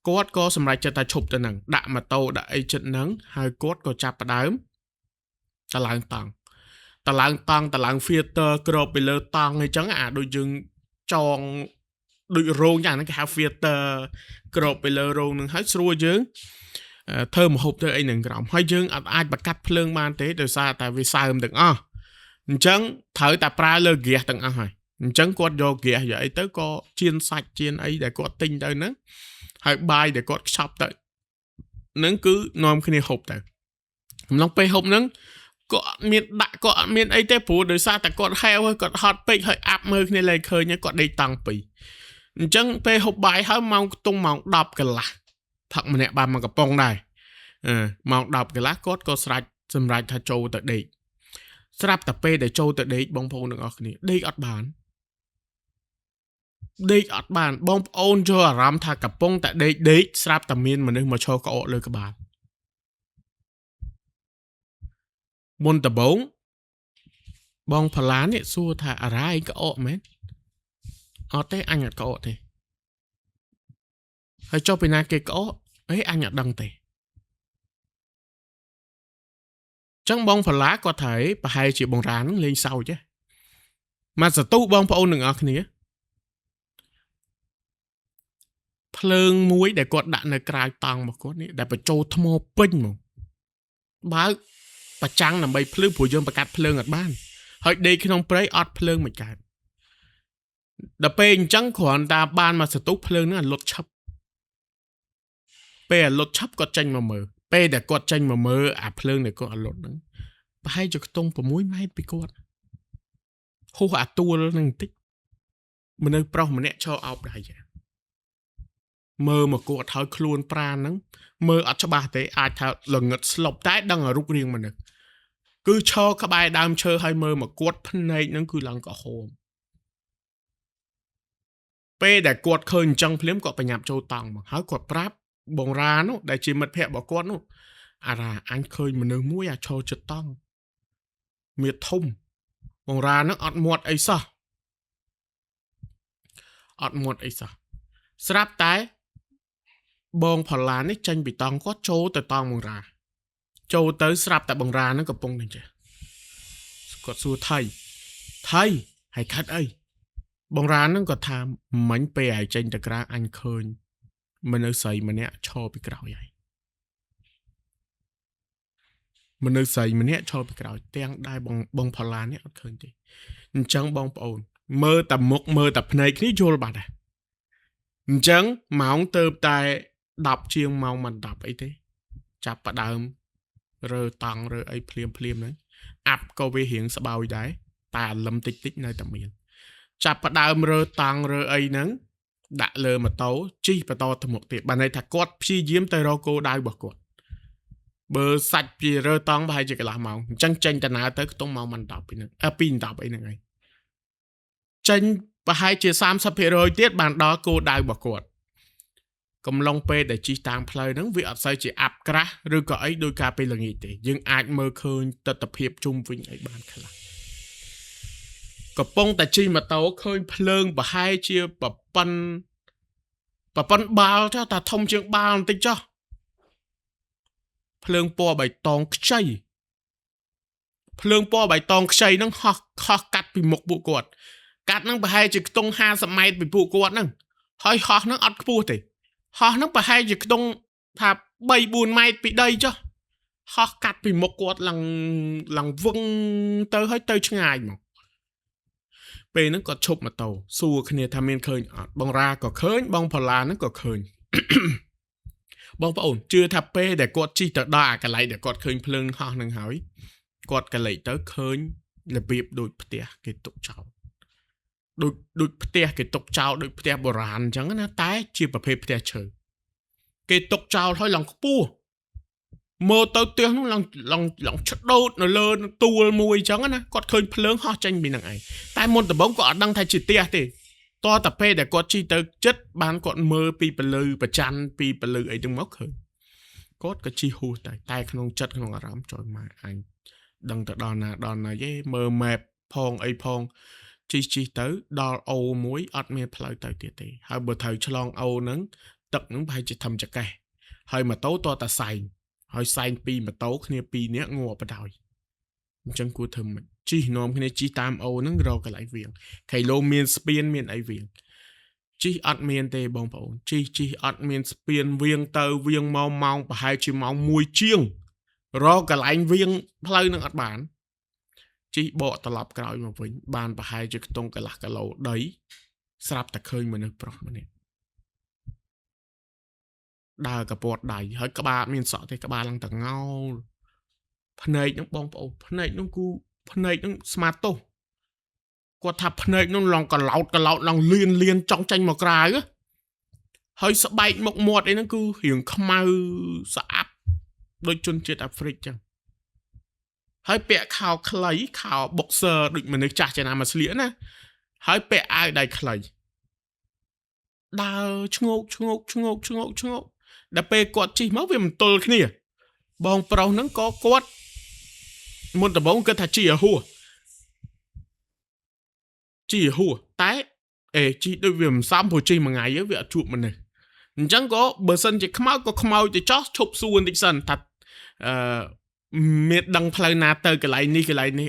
គាត់ក៏សម្រេចចិត្តថាឈប់ទៅហ្នឹងដាក់ម៉ូតូដាក់អីចិត្តហ្នឹងហើយគាត់ក៏ចាប់ផ្ដើមតឡើងតង់តឡើង filter ក្របពីលើតង់អីចឹងដូចយើងចងដូចរោងយ៉ាងហ្នឹងគេហៅ filter ក្របពីលើរោងហ្នឹងហើយស្រួលយើងធ្វើមហូបធ្វើអីនឹងក្រោមហើយយើងអត់អាចបកាត់ភ្លើងបានទេដោយសារតែវាសើមទាំងអស់អញ្ចឹងត្រូវតែប្រើលើហ្គាសទាំងអស់ហើយអញ្ចឹងគាត់យកហ្គាសយកអីទៅក៏ជៀនសាច់ជៀនអីដែលគាត់ទិញទៅហ្នឹងហើយបាយដែលគាត់ខ្ចប់ទៅហ្នឹងគឺនាំគ្នាហូបទៅអំឡុងពេលហូបហ្នឹង ก็មានដាក់ក៏អត់មានអីទេព្រោះដោយសារតែគាត់ហែវហើយគាត់ហត់ពេកហើយអាប់មើលគ្នាលែងឃើញគាត់ដេកតាំងពីអញ្ចឹងពេលហូបបាយហើយម៉ោងខ្ទង់ម៉ោង10កន្លះផឹកម្នាក់បានមកកំប៉ុងដែរម៉ោង10កន្លះគាត់ក៏សម្រេចថាចូលទៅដេកស្រាប់តែពេលដែលចូលទៅដេកបងប្អូនទាំងអស់គ្នាដេកអត់បានបងប្អូនចូលអារម្មណ៍ថាកំពុងតែដេកស្រាប់តែមានមនុស្សមកឈរក្អកលើក្បាលមុនដំបូងបងផល្លានេះសួរថាអារ៉ាឯងក្អកមែនអត់ទេអញអត់ក្អកទេហើយចុះពីណាគេក្អកអីអញអត់ដឹងទេចឹងបងផល្លាគាត់ថាប្រហែលជាបងរានឹងលេងសើចទេមកសតុបងប្អូនទាំងអស់គ្នាភ្លើងមួយដែលគាត់ដាក់នៅក្រៅតង់របស់គាត់នេះដែលបញ្ចូលថ្មពេញមកបើប្រចាំងដើម្បីភ្លឺព្រោះយើងបង្កាត់ភ្លើងអត់បានហើយដេកក្នុងព្រៃអត់ភ្លើងមិនកើតដល់ពេលអញ្ចឹងគ្រាន់តែបានមកសតុភ្លើងហ្នឹងលុតឆឹបពេលលុតឆឹបគាត់ចេញមកមើលពេលដែលគាត់ចេញមកមើលអាភ្លើងដែលគាត់អត់លុតហ្នឹងប្រហែលជាខ្ទង់6ម៉ែត្រពីគាត់ហួសអាទួលហ្នឹងបន្តិចមនុស្សប្រុសម្នាក់ឈរអោបដៃមើលមកគាត់ហើយខ្លួនប្រាណហ្នឹងមើលអត់ច្បាស់ទេអាចថាល្ងឹតស្លុបតែដឹងរូបរាងមនុស្សគឺឈរក្បែរដើមឈើហើយមើលមកគាត់ភ្នែកហ្នឹងគឺឡើងក្រហមពេលដែលគាត់ឃើញអញ្ចឹងភ្លាមគាត់បញ្ញាប់ចូលតង់មកហើយគាត់ប្រាប់បងរានោះដែលជាមិត្តភក្តិរបស់គាត់នោះអារ៉ាអញឃើញមនុស្សមួយឈរជិតតង់មានធំបងរានឹងអត់មាត់អីសោះស្រាប់តែបងផល្លានេះចេញពីតង់គាត់ចូលទៅតង់បងរាចូលទៅស្រាប់តែបងរានឹងកំពុងនឹងចេះគាត់សួរថៃហើយខាត់អីបងរានឹងគាត់ថាមិញពេលឲ្យចេញទៅក្រៅអញឃើញមនុស្សស្រីម្នាក់ឈរពីក្រោយហើយមនុស្សស្រីម្នាក់ឈរពីក្រោយទាំងដែរបងផល្លានេះអត់ឃើញទេអញ្ចឹងបងប្អូនមើលតែមុខមើលតែភ្នែកគ្នាយល់បាត់ដែរអញ្ចឹងម៉ោងទៅតែ10ជាងម៉ោងមិន10អីទេចាប់ផ្ដើមរើតង់រើអីភ្លាមហ្នឹងអាប់ក៏វារៀងស្បោយដែរតែអាលឹមតិចនៅតែមានចាប់ផ្ដើមរើតង់រើអីហ្នឹងដាក់លើម៉ូតូជិះបន្តទៅមុខទៀតបានន័យថាគាត់ព្យាយាមទៅរកគោលដៅរបស់គាត់បើសាច់ពីរើតង់ប្រហែលជាកន្លះម៉ោងអញ្ចឹងចេញដំណើរទៅខ្ទង់ម៉ោងមិន10ពីហ្នឹង2:10អីហ្នឹងហើយចេញប្រហែលជា 30% ទៀតបានដល់គោលដៅរបស់គាត់កំឡុងពេលដែលជិះតាមផ្លូវហ្នឹងវាអត់សូវជាអាប់ក្រាស់ឬក៏អីដោយការពេលល្ងាចទេយើងអាចមើលឃើញទស្សនវិជ្ជាជុំវិញអីបានខ្លះកំពុងតែជិះម៉ូតូឃើញភ្លើងប្រហែលជាប្រព័ន្ធបាល់ចុះតែធំជាងបាល់បន្តិចចុះភ្លើងពណ៌បៃតងខ្ចីហ្នឹងហោះកាត់ពីមុខពួកគាត់កាត់ហ្នឹងប្រហែលជាខ្ទង់50ម៉ែត្រពីពួកគាត់ហ្នឹងហើយហោះហ្នឹងអត់ខ្ពស់ទេហោះហ្នឹងប្រហែលជាខ្ទង់ថា3-4ម៉ែត្រពីដីចុះហោះកាត់ពីមុខគាត់ឡើងវឹងទៅហើយទៅឆ្ងាយមកពេលហ្នឹងគាត់ឈប់ម៉ូតូសួរគ្នាថាមានឃើញអត់បងរាក៏ឃើញបងផល្លាហ្នឹងក៏ឃើញ បងប្អូនជឿថាពេលដែលគាត់ជិះទៅដល់អាកន្លែងដែលគាត់ឃើញភ្លើងហោះហ្នឹងហើយគាត់ក៏លេចទៅឃើញរបៀបដូចផ្ទះគេទុកចោលដូចផ្ទះគេទុកចោលដូចផ្ទះបុរាណអញ្ចឹងណាតែជាប្រភេទផ្ទះឈើគេទុកចោលហើយឡើងខ្ពស់មើលទៅផ្ទះហ្នឹងឡើងឆ្ដោតនៅលើទួលមួយអញ្ចឹងណាគាត់ឃើញភ្លើងហោះចេញពីហ្នឹងឯងតែមុនដំបូងគាត់អត់ដឹងថាជាផ្ទះទេតោះតែពេលដែលគាត់ជិះទៅចិត្តបានគាត់មើលពីពលឺប្រច័នពីពលឺអីទាំងមកឃើញគាត់ក៏ជិះហួសតែក្នុងចិត្តក្នុងអារម្មណ៍ចុយម៉ែអញដឹងទៅដល់ណាយេមើល map ផងអីផងជិះទៅដល់អូមួយអត់មានផ្លូវទៅទៀតទេហើយបើត្រូវឆ្លងអូហ្នឹងទឹកហ្នឹងប្រហែលជាធំចកេះហើយម៉ូតូតតែសែងហើយសែងពីម៉ូតូគ្នា2នាក់ងាប់បដ ாய் អញ្ចឹងគួរធ្វើមិនជិះនាំគ្នាជិះតាមអូហ្នឹងរកកន្លែងវាងខៃឡូមានស្ពានមានអីវាងជិះអត់មានទេបងប្អូនជិះអត់មានស្ពានវាងទៅវាងមកម៉ោងប្រហែលជាម៉ោង1ជាងរកកន្លែងវាងផ្លូវហ្នឹងអត់បានជិះបកត្រឡប់ក្រោយមកវិញបានប្រហែលជាខ្ទង់កន្លះគីឡូដីស្រាប់តែឃើញមនុស្សប្រុសម្នាក់ដើរកពាត់ដៃហើយក្បាលមានសក់ទេក្បាលឡើងតងោល ភ្នែកនឹងបងប្អូនភ្នែកនឹងគូភ្នែកនឹងស្មាតោគាត់ថាភ្នែកនឹងឡងកឡោតឡងលៀនចង់ចាញ់មកក្រៅហើយស្បែកមុខមាត់អីហ្នឹងគឺរៀងខ្មៅស្អាប់ដូចជនជាតិអាហ្វ្រិកចឹងហើយពាក់ខោខ្លីខោ boxer ដូចមនុស្សចាស់ចំណាំមកស្លៀកណាហើយពាក់អាវដៃខ្លីដើរឈ្ងោកដល់ពេលគាត់ជិះមកវាមិនទល់គ្នាបងប្រុសហ្នឹងក៏គាត់មុនដំបូងគាត់ថាជីហួរតែជីដូចវាមិនសមព្រោះជិះមួយថ្ងៃវាអត់ជួបមនុស្សអញ្ចឹងក៏បើសិនជាខ្មោចក៏ខ្មោចទៅចោះឈប់សួរបន្តិចសិនថាមានដឹងផ្លូវណាទៅកន្លែងនេះ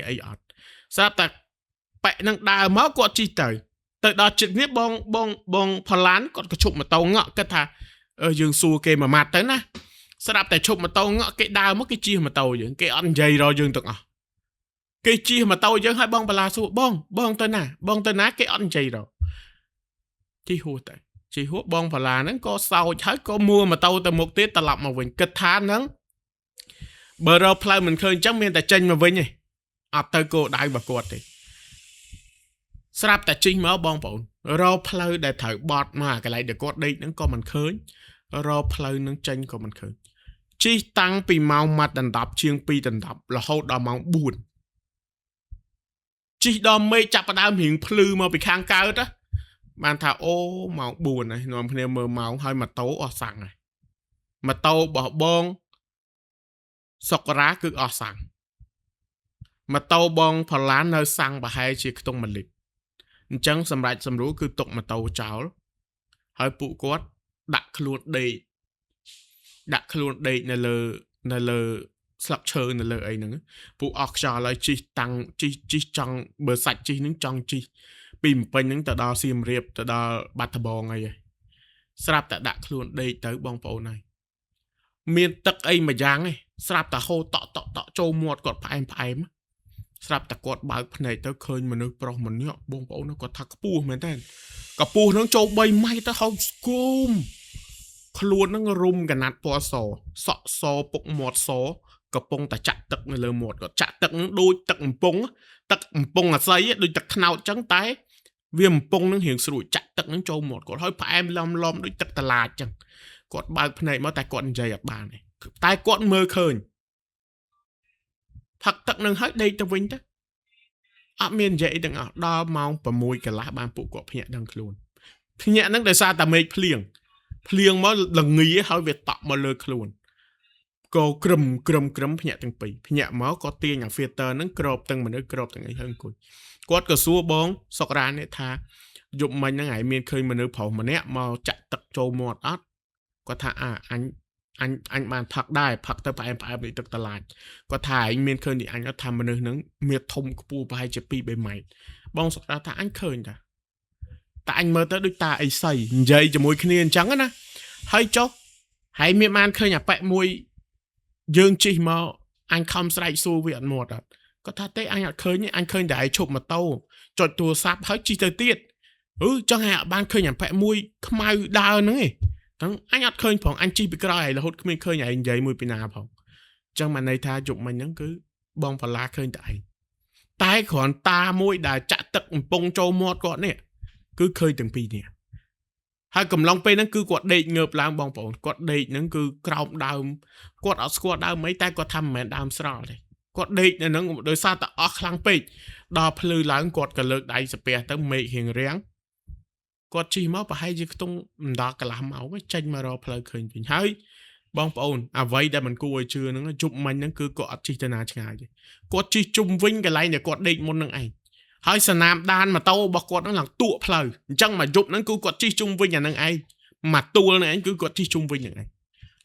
អីអត់ស្រាប់តែប៉ែកនឹងដើរមកគាត់ជិះទៅដល់ចិត្តនេះបងផល្លានគាត់ក៏ឈប់ម៉ូតូងក់គាត់ថាយើងសួរគេមួយម៉ាត់ទៅណាស្រាប់តែឈប់ម៉ូតូងក់គេដើរមកគេជិះម៉ូតូយើងគេអត់និយាយរកយើងទាំងអស់គេជិះម៉ូតូយើងឲ្យបងបលាសួរបងទៅណាគេអត់និយាយរកជិះហួសបងបលាហ្នឹងក៏សោចហើយក៏មួម៉ូតូទៅមុខទៀតត្រឡប់មកវិញគិតថាហ្នឹងបើរកផ្លូវមិនឃើញអញ្ចឹងមានតែចេញមកវិញទេអត់ទៅគោដៅរបស់គាត់ទេស្រាប់តែជិះមកបងប្អូនរកផ្លូវដែលត្រូវបត់មកកន្លែងដែលគាត់ដេកហ្នឹងក៏មិនឃើញរកផ្លូវនឹងចេញក៏មិនឃើញជិះតាំងពីម៉ោងម៉ាត់ដណ្ដប់ជាង2ដណ្ដប់រហូតដល់ម៉ោង4ជិះដល់មេឃចាប់ផ្ដើមរៀងភ្លឺមកពីខាងកើតបានថាអូម៉ោង4ហើយនាំគ្នាមើលម៉ោងហើយម៉ូតូអស់សាំងហើយម៉ូតូរបស់បងសុករាគឺអស់សាំងម៉ូតូបងផល្លាននៅសាំងប្រហែលជាខ្ទង់1លីត្រអញ្ចឹងសម្រាប់សម្រួលគឺទុកម៉ូតូចោលហើយពួកគាត់ដាក់ខ្លួនដេកនៅលើស្លឹកឈើនៅលើអីហ្នឹងពួកអស់ខ្យល់ហើយជិះចង់បើសាច់ជិះហ្នឹងចង់ជិះពីម្ពិញហ្នឹងទៅដល់សៀមរាបទៅដល់បាត់ដំបងអីហើយស្រាប់តែដាក់ខ្លួនដេកទៅបងប្អូនហើយមានទឹកអីមួយយ៉ាងឯងស្រាប់តែហូរតក់ចូលមាត់គាត់ផ្អែមស្រាប់តែគាត់បើកភ្នែកទៅឃើញមនុស្សប្រុសម្នាក់បងប្អូនគាត់ថាខ្ពស់មែនតើកម្ពស់ហ្នឹងចូល3ម៉ែត្រទៅហើយស្គមខ្លួនហ្នឹងរុំកណាត់ពណ៌សសក់សពុកមាត់សកំពុងតែចាក់ទឹកនៅលើមាត់គាត់ចាក់ទឹកហ្នឹងដូចទឹកកំពង់អាស័យដូចទឹកខ្នោតចឹងតែវាកំពង់ហ្នឹងរៀងស្រួយចាក់ទឹកហ្នឹងចូលមាត់គាត់ហើយផ្អែមឡំដូចទឹកតឡាចចឹងគាត់បើកភ្នែកមកតែគាត់និយាយអត់បានទេតែគាត់មើលឃើញផឹកទឹកនឹងហើយដេកទៅវិញទៅអត់មាននិយាយអីទាំងអស់ដល់ម៉ោង6កន្លះបានពួកគាត់ភ្ញាក់ដឹងខ្លួនភ្ញាក់ហ្នឹងដោយសារតែមេឃភ្លៀងមកល្ងីហើយវាតក់មកលើខ្លួនក៏ក្រឹមភ្ញាក់ទាំងពីរភ្ញាក់មកក៏ទាញអា filter ហ្នឹងក្របទាំងមនុស្សក្របទាំងអីហើយអង្គុយគាត់ក៏សួរបងសុករានេះថាយប់មិញហ្នឹងឯងមានឃើញមនុស្សប្រុសម្នាក់មកចាក់ទឹកចូលមាត់អត់គាត់ថាអញបានផឹកដែរផឹកទៅផ្អែមដូចទឹកតឡាចគាត់ថាឯងមានឃើញទីអញអត់ថាមនុស្សហ្នឹងមានធំខ្ពស់ប្រហែលជា2-3ម៉ែត្របងសុករាថាអញឃើញតែអញមើលទៅដូចតាអីស័យនិយាយជាមួយគ្នាអញ្ចឹងណាហើយចុះហើយមានបានឃើញអាប៉ែកមួយយើងជិះមកអញខំស្រែកសួរវាអត់មាត់អត់គាត់ថាទេអញអត់ឃើញទេអញឃើញតែឯងឈប់ម៉ូតូចុចទូរស័ព្ទហើយជិះទៅទៀតចឹងហើយអត់បានឃើញអាប៉ែកមួយខ្មៅដើរហ្នឹងឯងហ្នឹងអញអត់ឃើញផងអញជិះពីក្រោយឯងរហូតគ្មានឃើញឯងនិយាយមួយពីណាផងចឹងមកន័យថាយប់មិញហ្នឹងគឺបងផល្លាឃើញតែឯងតែគ្រាន់តាមួយដែលចាក់ទឹកកំពង់ចូលមាត់គាត់នេះគឺឃើញទាំងពីរនេះហើយកំឡុងពេលហ្នឹងគឺគាត់ដេកងើបឡើងបងប្អូនគាត់ដេកហ្នឹងគឺក្រោមដើមគាត់អត់ស្គាល់ដើមអីតែគាត់ថាមិនមែនដើមស្រល់ទេគាត់ដេកនៅហ្នឹងដោយសារតែអស់ខ្លាំងពេកដល់ភ្លឺឡើងគាត់ក៏លើកដៃសាពះទៅមេឃរៀងរាំងគាត់ជិះមកប្រហែលជាខ្ទង់មិនដល់កន្លះម៉ោងចេញមករកផ្លូវឃើញវិញហើយបងប្អូនអ្វីដែលមិនគួរឲ្យជឿហ្នឹងជប់មិញហ្នឹងគឺគាត់អត់ជិះទៅណាឆ្ងាយទេគាត់ជិះជុំវិញកន្លែងដែលគាត់ដេកមុនហ្នឹងឯងហើយសនាមដានម៉ូតូរបស់គាត់ហ្នឹងឡើងទួកផ្លូវអញ្ចឹងមកយប់ហ្នឹងគឺគាត់ជិះជុំវិញអាហ្នឹងឯងមកទួលហ្នឹងឯងគឺគាត់ជិះជុំវិញហ្នឹងឯង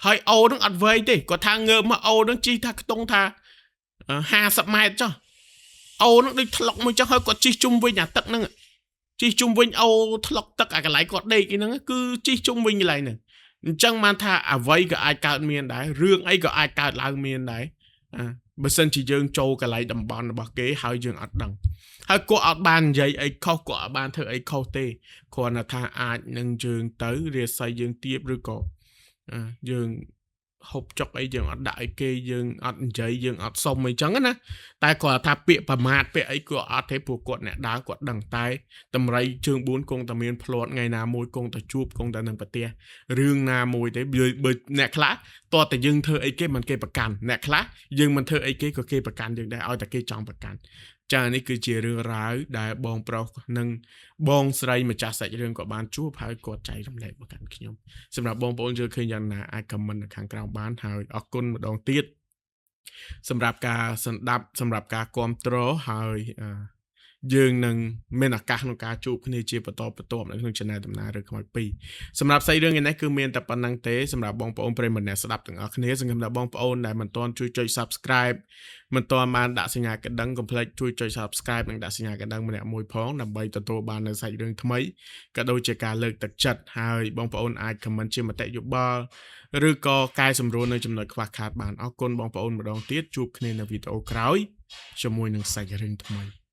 ហើយអូហ្នឹងអត់វែងទេគាត់ថាងើបមកអូហ្នឹងជិះថាខ្ទង់ថា50ម៉ែត្រចុះអូហ្នឹងដូចថ្លុកមួយចុះហើយគាត់ជិះជុំវិញអាទឹកហ្នឹងជិះជុំវិញអូថ្លុកទឹកអាកន្លែងគាត់ដេកហ្នឹងគឺជិះជុំវិញកន្លែងហ្នឹងអញ្ចឹងបានថាអ្វីក៏អាចកើតមានដែររឿងអីក៏អាចកើតឡើងមានដែរបើសិនជាយើងចូលកន្លែងតំបន់របស់គេហើយយើងអត់ដឹងហើយគាត់អត់បាននិយាយអីខុសគាត់អត់បានធ្វើអីខុសទេគ្រាន់តែថាអាចនឹងយើងទៅរាសីយើងទៀបឬក៏យើង ហូបចុកអីយើងអត់ដាក់អីគេយើងអត់និយាយយើងអត់សុំអីចឹងណាតែគាត់ថាពាក្យប្រមាថពាក្យអីគាត់អត់ទេព្រោះគាត់អ្នកដើរគាត់ដឹងតែតម្រៃជើង4គង់តែមានផ្លាត់ថ្ងៃណាមួយគង់តែជួបគង់តែនឹងប្រទេសរឿងណាមួយទេបើអ្នកខ្លះតើតែយើងធ្វើអីគេមិនគេប្រកាន់អ្នកខ្លះយើងមិនធ្វើអីគេក៏គេប្រកាន់យើងដែរឲ្យតែគេចង់ប្រកាន់ចានេះគឺជារឿងរ៉ាវដែលបងប្រុសនិងបងស្រីម្ចាស់សាច់រឿងក៏បានជួបហើយគាត់ចែករំលែកមកកាន់ខ្ញុំសម្រាប់បងប្អូនយល់ឃើញយ៉ាងណាអាច comment នៅខាងក្រោមបានហើយអរគុណម្ដងទៀតសម្រាប់ការសន្តាប់សម្រាប់ការគាំទ្រហើយយើងនឹងមានឱកាសក្នុងការជួបគ្នាជាបន្តបន្ទាប់នៅក្នុង channel ដំណើររឿងខ្មោច2សម្រាប់សាច់រឿងនេះគឺមានតែប៉ុណ្្នឹងទេសម្រាប់បងប្អូនប្រិយមិត្តអ្នកស្ដាប់ទាំងអស់គ្នាសង្ឃឹមថាបងប្អូនដែលមិនទាន់ជួយចុច Subscribe មិនទាន់បានដាក់សញ្ញាកណ្ដឹងកុំភ្លេចជួយចុច Subscribe និងដាក់សញ្ញាកណ្ដឹងម្នាក់មួយផងដើម្បីទទួលបាននូវសាច់រឿងថ្មីក៏ដូចជាការលើកទឹកចិត្តហើយបងប្អូនអាច comment ជាមតិយោបល់ឬក៏កែសម្រួលនៅចំណុចខ្វះខាតបានអរគុណបងប្អូនម្ដងទៀតជួបគ្នានៅវីដេអូក្រោយជាមួយនឹងសាច់រឿងថ្មី